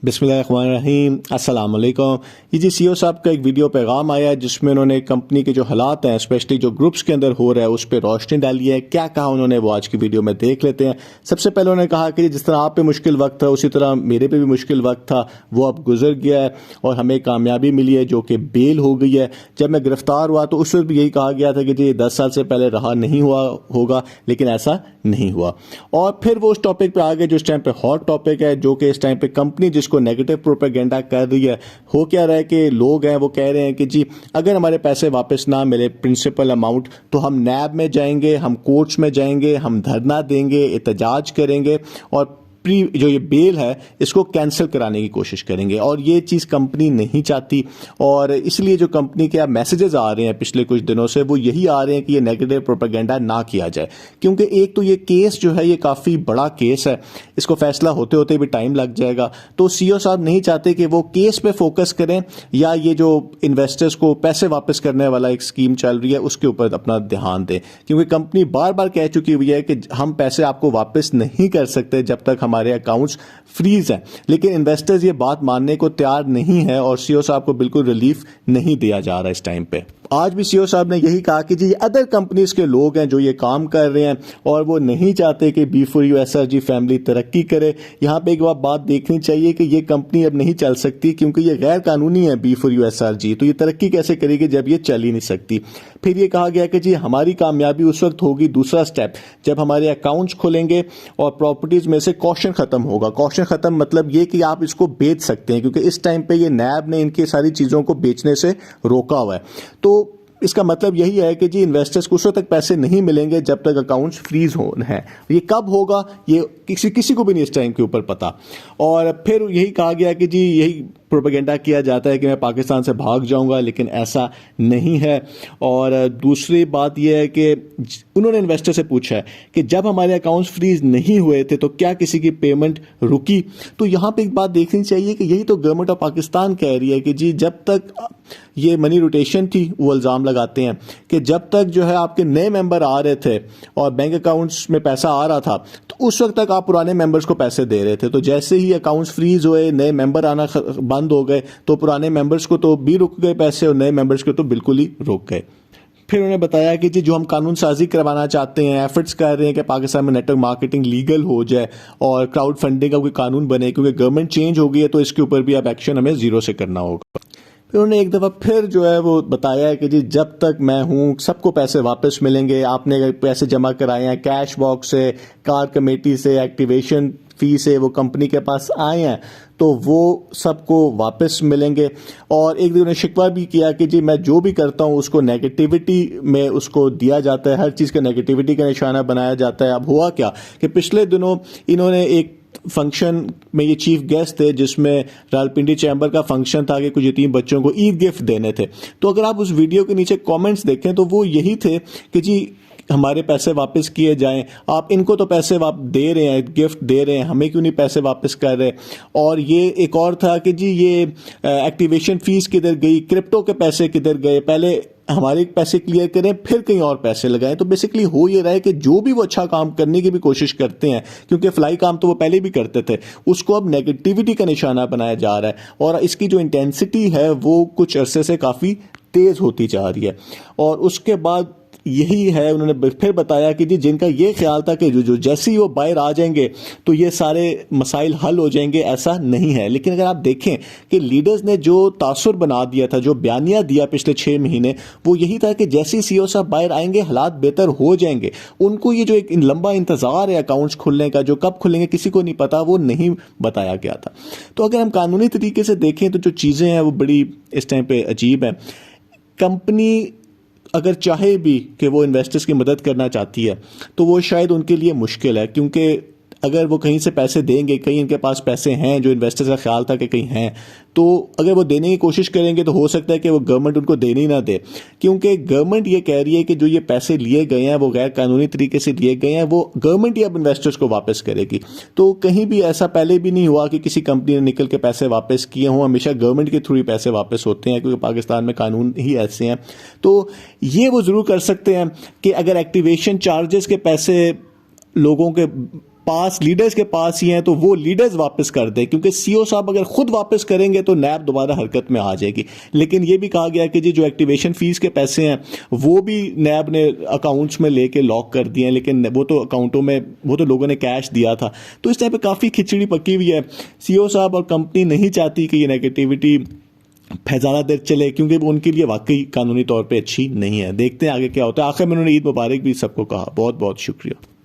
बिस्मिल्लाहिर्रहमानिर्रहीम अस्सलाम वालेकुम। ये जी सीईओ साहब का एक वीडियो पैगाम आया है जिसमें उन्होंने कंपनी के जो हालात हैं स्पेशली जो ग्रुप्स के अंदर हो रहा है उस पर रोशनी डाली है। क्या कहा उन्होंने वो आज की वीडियो में देख लेते हैं। सबसे पहले उन्होंने कहा कि जिस तरह आप पे मुश्किल वक्त था उसी तरह मेरे पे भी मुश्किल वक्त था, वो अब गुजर गया है और हमें कामयाबी मिली है जो कि बेल हो गई है। जब मैं गिरफ्तार हुआ तो उस वक्त भी यही कहा गया था कि जी 10 साल से पहले रहा नहीं हुआ होगा, लेकिन ऐसा नहीं हुआ। और फिर वो उस टॉपिक पे आ गए जो इस टाइम पे हॉट टॉपिक है, जो कि इस टाइम पे कंपनी जिसको नेगेटिव प्रोपेगेंडा कर रही है। हो क्या रहा है कि लोग हैं वो कह रहे हैं कि जी अगर हमारे पैसे वापस ना मिले प्रिंसिपल अमाउंट तो हम नैब में जाएंगे, हम कोर्ट्स में जाएंगे, हम धरना देंगे, एहतजाज करेंगे और जो ये बेल है इसको कैंसिल कराने की कोशिश करेंगे। और ये चीज़ कंपनी नहीं चाहती और इसलिए जो कंपनी के मैसेजेस आ रहे हैं पिछले कुछ दिनों से वो यही आ रहे हैं कि ये नेगेटिव प्रोपेगेंडा ना किया जाए, क्योंकि एक तो ये केस जो है ये काफ़ी बड़ा केस है, इसको फैसला होते होते भी टाइम लग जाएगा। तो सीईओ साहब नहीं चाहते कि वो केस पे फोकस करें या ये जो इन्वेस्टर्स को पैसे वापस करने वाला एक स्कीम चल रही है उसके ऊपर अपना ध्यान दें, क्योंकि कंपनी बार बार कह चुकी हुई है कि हम पैसे आपको वापस नहीं कर सकते जब तक हमारे अकाउंट्स फ्रीज हैं। लेकिन इन्वेस्टर्स ये बात मानने को तैयार नहीं है और सीईओ साहब को बिल्कुल रिलीफ नहीं दिया जा रहा इस टाइम पे। आज भी सीईओ साहब ने यही कहा कि जी अदर कंपनीज के लोग हैं जो ये काम कर रहे हैं और वो नहीं चाहते कि B4U SRG फैमिली तरक्की करे। यहाँ पे एक बात देखनी चाहिए कि ये कंपनी अब नहीं चल सकती क्योंकि ये गैर कानूनी है B4U SRG, तो ये तरक्की कैसे करेगी जब ये चल ही नहीं सकती। फिर ये कहा गया कि जी हमारी कामयाबी उस वक्त होगी, दूसरा स्टेप, जब हमारे अकाउंट्स खुलेंगे और प्रॉपर्टीज में से कॉशन खत्म होगा। कॉशन खत्म मतलब ये कि आप इसको बेच सकते हैं, क्योंकि इस टाइम पे ये नैब ने इनकी सारी चीज़ों को बेचने से रोका हुआ है। तो इसका मतलब यही है कि जी इन्वेस्टर्स को उस वक्त तक पैसे नहीं मिलेंगे जब तक अकाउंट्स फ्रीज हो हैं। ये कब होगा ये किसी को भी नहीं इस टाइम के ऊपर पता। और फिर यही कहा गया कि जी यही प्रोपेगेंडा किया जाता है कि मैं पाकिस्तान से भाग जाऊंगा, लेकिन ऐसा नहीं है। और दूसरी बात यह है कि उन्होंने इन्वेस्टर से पूछा है कि जब हमारे अकाउंट्स फ्रीज नहीं हुए थे तो क्या किसी की पेमेंट रुकी। तो यहाँ पे एक बात देखनी चाहिए कि यही तो गवर्नमेंट ऑफ पाकिस्तान कह रही है कि जी जब तक ये मनी रोटेशन थी, वो इल्ज़ाम लगाते हैं कि जब तक जो है आपके नए मेंबर आ रहे थे और बैंक अकाउंट्स में पैसा आ रहा था तो उस वक्त तक आप पुराने मेंबर्स को पैसे दे रहे थे। तो जैसे ही अकाउंट्स फ्रीज हुए, नए मेंबर आना बंद हो गए, तो पुराने मेंबर्स को तो भी रुक गए पैसे और नए मेंबर्स को तो बिल्कुल ही रुक गए। फिर उन्होंने बताया कि जी जो हम कानून साजी करवाना चाहते हैं, एफर्ट्स कर रहे हैं कि पाकिस्तान में नेटवर्क मार्केटिंग लीगल हो जाए और क्राउड फंडिंग का कोई कानून बने, क्योंकि गवर्नमेंट चेंज हो गई है तो इसके ऊपर भी अब एक्शन हमें जीरो से करना होगा। फिर उन्होंने एक दफ़ा फिर जो है वो बताया है कि जी जब तक मैं हूँ सबको पैसे वापस मिलेंगे। आपने पैसे जमा कराए हैं कैश बॉक्स से, कार कमेटी से, एक्टिवेशन फी से, वो कंपनी के पास आए हैं तो वो सबको वापस मिलेंगे। और एक दिन उन्होंने शिकवा भी किया कि जी मैं जो भी करता हूँ उसको नेगेटिविटी में उसको दिया जाता है, हर चीज़ का नेगेटिविटी का निशाना बनाया जाता है। अब हुआ क्या कि पिछले दिनों इन्होंने एक फंक्शन में ये चीफ गेस्ट थे जिसमें रावलपिंडी चैम्बर का फंक्शन था कि कुछ यतीम बच्चों को ईद गिफ्ट देने थे। तो अगर आप उस वीडियो के नीचे कमेंट्स देखें तो वो यही थे कि जी हमारे पैसे वापस किए जाएं, आप इनको तो पैसे दे रहे हैं, गिफ्ट दे रहे हैं, हमें क्यों नहीं पैसे वापस कर रहे। और ये एक और था कि जी ये एक्टिवेशन फीस किधर गई, क्रिप्टो के पैसे किधर गए, पहले हमारे पैसे क्लियर करें फिर कहीं और पैसे लगाएं। तो बेसिकली हो ये रहा है कि जो भी वो अच्छा काम करने की भी कोशिश करते हैं, क्योंकि फ्लाई काम तो वो पहले भी करते थे, उसको अब नेगेटिविटी का निशाना बनाया जा रहा है और इसकी जो इंटेंसिटी है वो कुछ अरसे से काफ़ी तेज़ होती जा रही है। और उसके बाद यही है उन्होंने फिर बताया कि जी जिनका ये ख्याल था कि जो जैसे ही वो बाहर आ जाएंगे तो ये सारे मसाइल हल हो जाएंगे, ऐसा नहीं है। लेकिन अगर आप देखें कि लीडर्स ने जो तासुर बना दिया था, जो बयानिया दिया पिछले 6 महीने, वो यही था कि जैसे ही सीईओ साहब बाहर आएंगे हालात बेहतर हो जाएंगे। उनको ये जो एक लंबा इंतजार है अकाउंट्स खुलने का, जो कब खुलेंगे किसी को नहीं पता, वो नहीं बताया गया था। तो अगर हम कानूनी तरीके से देखें तो जो चीज़ें हैं वो बड़ी इस टाइम पे अजीब हैं। कंपनी अगर चाहे भी कि वो इन्वेस्टर्स की मदद करना चाहती है तो वो शायद उनके लिए मुश्किल है, क्योंकि अगर वो कहीं से पैसे देंगे, कहीं इनके पास पैसे हैं जो इन्वेस्टर्स का ख्याल था कि कहीं हैं, तो अगर वो देने की कोशिश करेंगे तो हो सकता है कि वो गवर्नमेंट उनको देने ही ना दे, क्योंकि गवर्नमेंट ये कह रही है कि जो ये पैसे लिए गए हैं वो गैर कानूनी तरीके से लिए गए हैं, वो गवर्नमेंट ही अब इन्वेस्टर्स को वापस करेगी। तो कहीं भी ऐसा पहले भी नहीं हुआ कि किसी कंपनी ने निकल के पैसे वापस किए हों, हमेशा गवर्नमेंट के थ्रू ही पैसे वापस होते हैं, क्योंकि पाकिस्तान में कानून ही ऐसे हैं। तो ये वो ज़रूर कर सकते हैं कि अगर एक्टिवेशन चार्जेस के पैसे लोगों के पास लीडर्स के पास ही हैं तो वो लीडर्स वापस कर दें, क्योंकि सीईओ साहब अगर खुद वापस करेंगे तो नैब दोबारा हरकत में आ जाएगी। लेकिन ये भी कहा गया कि जी जो एक्टिवेशन फीस के पैसे हैं वो भी नैब ने अकाउंट्स में लेके लॉक कर दिए हैं, लेकिन वो तो अकाउंटों में वो तो लोगों ने कैश दिया था। तो इस टाइम पे काफ़ी खिचड़ी पकी हुई है। सीईओ साहब और कंपनी नहीं चाहती कि ये नेगेटिविटी ज़्यादा देर चले, क्योंकि वो उनके लिए वाकई कानूनी तौर पे अच्छी नहीं है। देखते हैं आगे क्या होता है। आखिर में उन्होंने ईद मुबारक भी सबको कहा। बहुत बहुत शुक्रिया।